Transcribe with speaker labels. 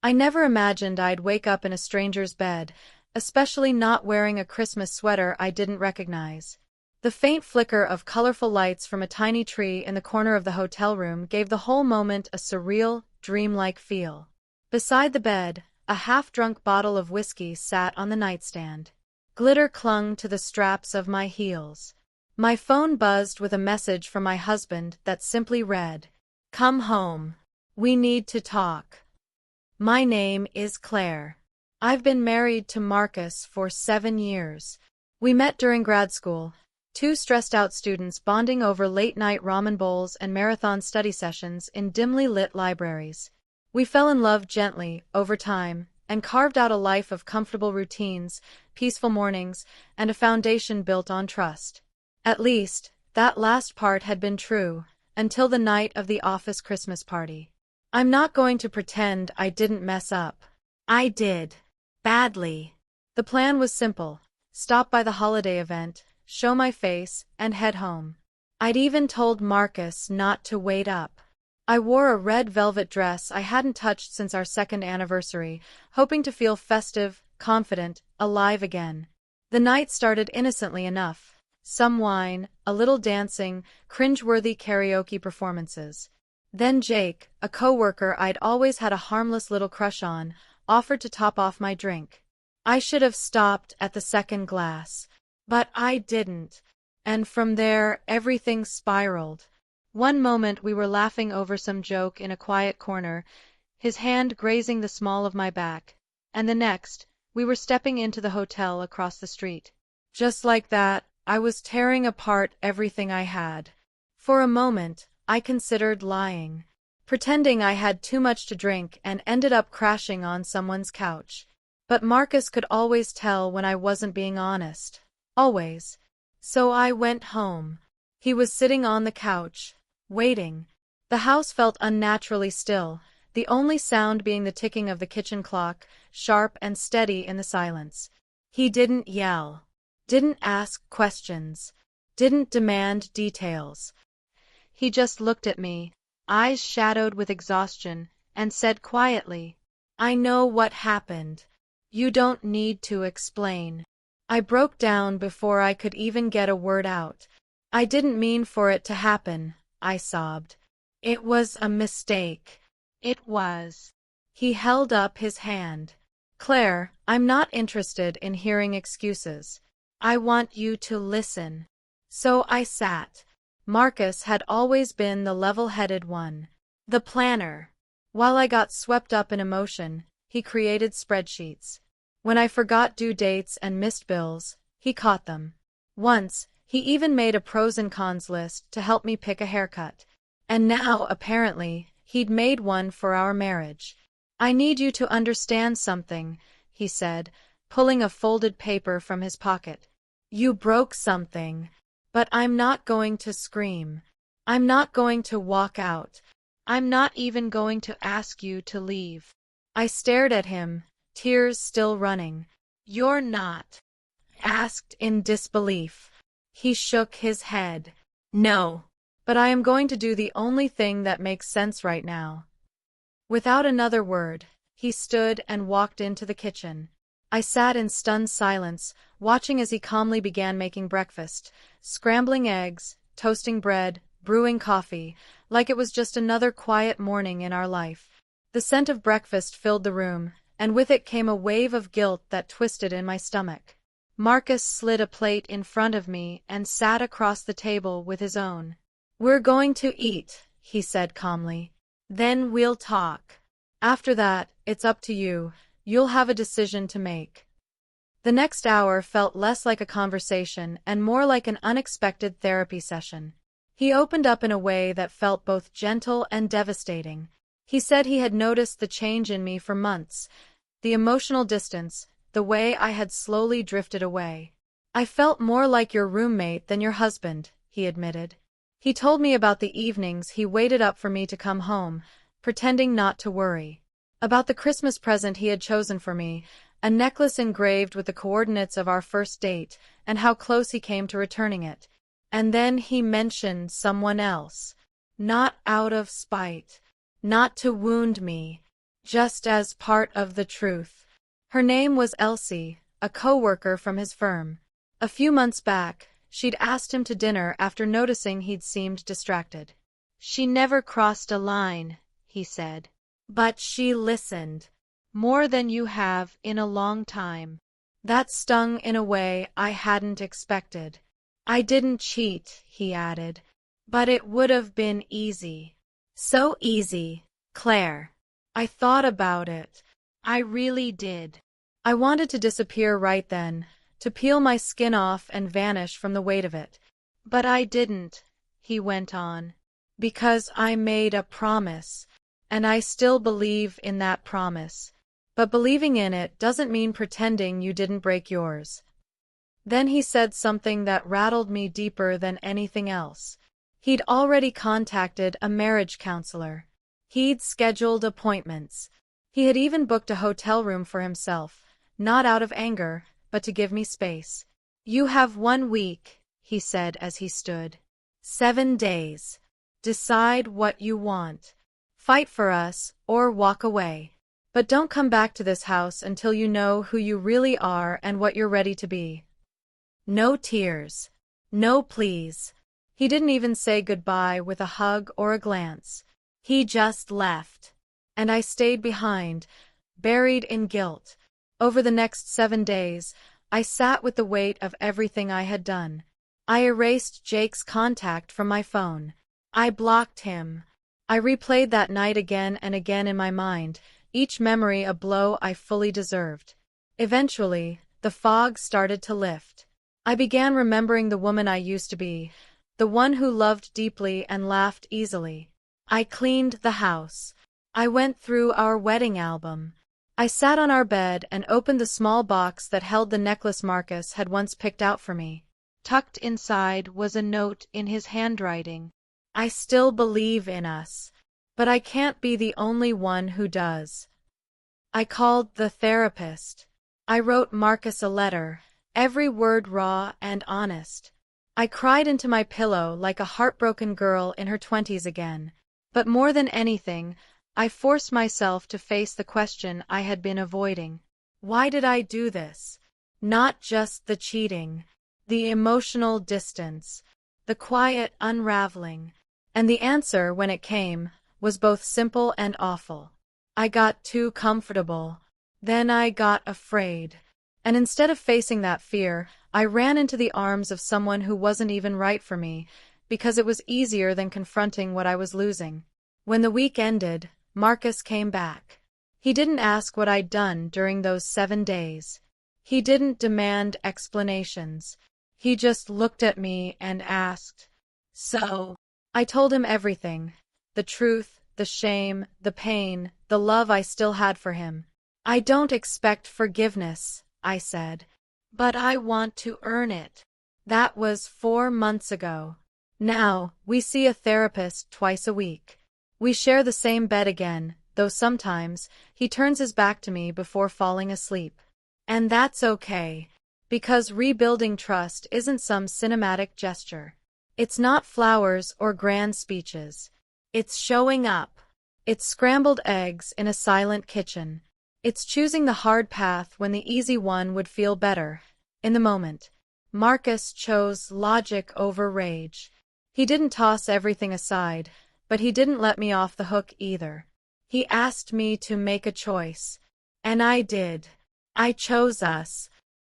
Speaker 1: I never imagined I'd wake up in a stranger's bed, especially not wearing a Christmas sweater I didn't recognize. The faint flicker of colorful lights from a tiny tree in the corner of the hotel room gave the whole moment a surreal, dreamlike feel. Beside the bed, a half-drunk bottle of whiskey sat on the nightstand. Glitter clung to the straps of my heels. My phone buzzed with a message from my husband that simply read, "Come home. We need to talk. My name is Claire. I've been married to Marcus for 7 years. We met during grad school, two stressed-out students bonding over late-night ramen bowls and marathon study sessions in dimly lit libraries. We fell in love gently, over time, and carved out a life of comfortable routines, peaceful mornings, and a foundation built on trust. At least, that last part had been true, until the night of the office Christmas party. I'm not going to pretend I didn't mess up. I did. Badly. The plan was simple: stop by the holiday event, show my face, and head home. I'd even told Marcus not to wait up. I wore a red velvet dress I hadn't touched since our second anniversary, hoping to feel festive, confident, alive again. The night started innocently enough. Some wine, a little dancing, cringe-worthy karaoke performances. Then Jake, a coworker I'd always had a harmless little crush on, offered to top off my drink. I should have stopped at the second glass. But I didn't. And from there, everything spiraled. One moment we were laughing over some joke in a quiet corner, his hand grazing the small of my back, and the next, we were stepping into the hotel across the street. Just like that, I was tearing apart everything I had. For a moment, I considered lying, pretending I had too much to drink and ended up crashing on someone's couch. But Marcus could always tell when I wasn't being honest. Always. So I went home. He was sitting on the couch, waiting. The house felt unnaturally still, the only sound being the ticking of the kitchen clock, sharp and steady in the silence. He didn't yell, didn't ask questions, didn't demand details. He just looked at me, eyes shadowed with exhaustion, and said quietly, "I know what happened. You don't need to explain." I broke down before I could even get a word out. "I didn't mean for it to happen," I sobbed. "It was a mistake. It was." He held up his hand. "Claire, I'm not interested in hearing excuses. I want you to listen." So I sat. Marcus had always been the level-headed one, the planner. While I got swept up in emotion, he created spreadsheets. When I forgot due dates and missed bills, he caught them. Once, he even made a pros and cons list to help me pick a haircut. And now, apparently, he'd made one for our marriage. "I need you to understand something," he said, pulling a folded paper from his pocket. "You broke something. But I'm not going to scream. I'm not going to walk out. I'm not even going to ask you to leave." I stared at him, tears still running. "You're not?" asked in disbelief. He shook his head. "No. But I am going to do the only thing that makes sense right now." Without another word, he stood and walked into the kitchen. I sat in stunned silence, watching as he calmly began making breakfast, scrambling eggs, toasting bread, brewing coffee, like it was just another quiet morning in our life. The scent of breakfast filled the room, and with it came a wave of guilt that twisted in my stomach. Marcus slid a plate in front of me and sat across the table with his own. "We're going to eat," he said calmly. "Then we'll talk. After that, it's up to you. You'll have a decision to make." The next hour felt less like a conversation and more like an unexpected therapy session. He opened up in a way that felt both gentle and devastating. He said he had noticed the change in me for months, the emotional distance, the way I had slowly drifted away. "I felt more like your roommate than your husband," he admitted. He told me about the evenings he waited up for me to come home, pretending not to worry. About the Christmas present he had chosen for me, a necklace engraved with the coordinates of our first date, and how close he came to returning it. And then he mentioned someone else. Not out of spite. Not to wound me. just as part of the truth. Her name was Elsie, a co-worker from his firm. A few months back, she'd asked him to dinner after noticing he'd seemed distracted. She never crossed a line, he said. But she listened. More than you have in a long time. That stung in a way I hadn't expected. I didn't cheat, he added. But it would have been easy. So easy, Claire. I thought about it. I really did. I wanted to disappear right then, to peel my skin off and vanish from the weight of it. But I didn't, he went on. Because I made a promise, and I still believe in that promise. But believing in it doesn't mean pretending you didn't break yours. Then he said something that rattled me deeper than anything else. He'd already contacted a marriage counselor. He'd scheduled appointments. He had even booked a hotel room for himself, not out of anger, but to give me space. You have 1 week, he said as he stood. 7 days. Decide what you want. Fight for us, or walk away. But don't come back to this house until you know who you really are and what you're ready to be. No tears. No pleas. He didn't even say goodbye with a hug or a glance. He just left. And I stayed behind, buried in guilt. Over the next 7 days, I sat with the weight of everything I had done. I erased Jake's contact from my phone. I blocked him. I replayed that night again and again in my mind, each memory a blow I fully deserved. Eventually, the fog started to lift. I began remembering the woman I used to be, the one who loved deeply and laughed easily. I cleaned the house. I went through our wedding album. I sat on our bed and opened the small box that held the necklace Marcus had once picked out for me. Tucked inside was a note in his handwriting. I still believe in us, but I can't be the only one who does. I called the therapist. I wrote Marcus a letter, every word raw and honest. I cried into my pillow like a heartbroken girl in her 20s again. But more than anything, I forced myself to face the question I had been avoiding. Why did I do this? Not just the cheating, the emotional distance, the quiet unraveling. And the answer, when it came, was both simple and awful. I got too comfortable. Then I got afraid. And instead of facing that fear, I ran into the arms of someone who wasn't even right for me, because it was easier than confronting what I was losing. When the week ended, Marcus came back. He didn't ask what I'd done during those 7 days. He didn't demand explanations. He just looked at me and asked, "So?" I told him everything, the truth, the shame, the pain, the love I still had for him. "I don't expect forgiveness," I said, "but I want to earn it." That was 4 months ago. Now, we see a therapist twice a week. We share the same bed again, though sometimes he turns his back to me before falling asleep. And that's okay, because rebuilding trust isn't some cinematic gesture. It's not flowers or grand speeches. It's showing up. It's scrambled eggs in a silent kitchen. It's choosing the hard path when the easy one would feel better. In the moment, Marcus chose logic over rage. He didn't toss everything aside, but he didn't let me off the hook either. He asked me to make a choice. And I did. I chose us.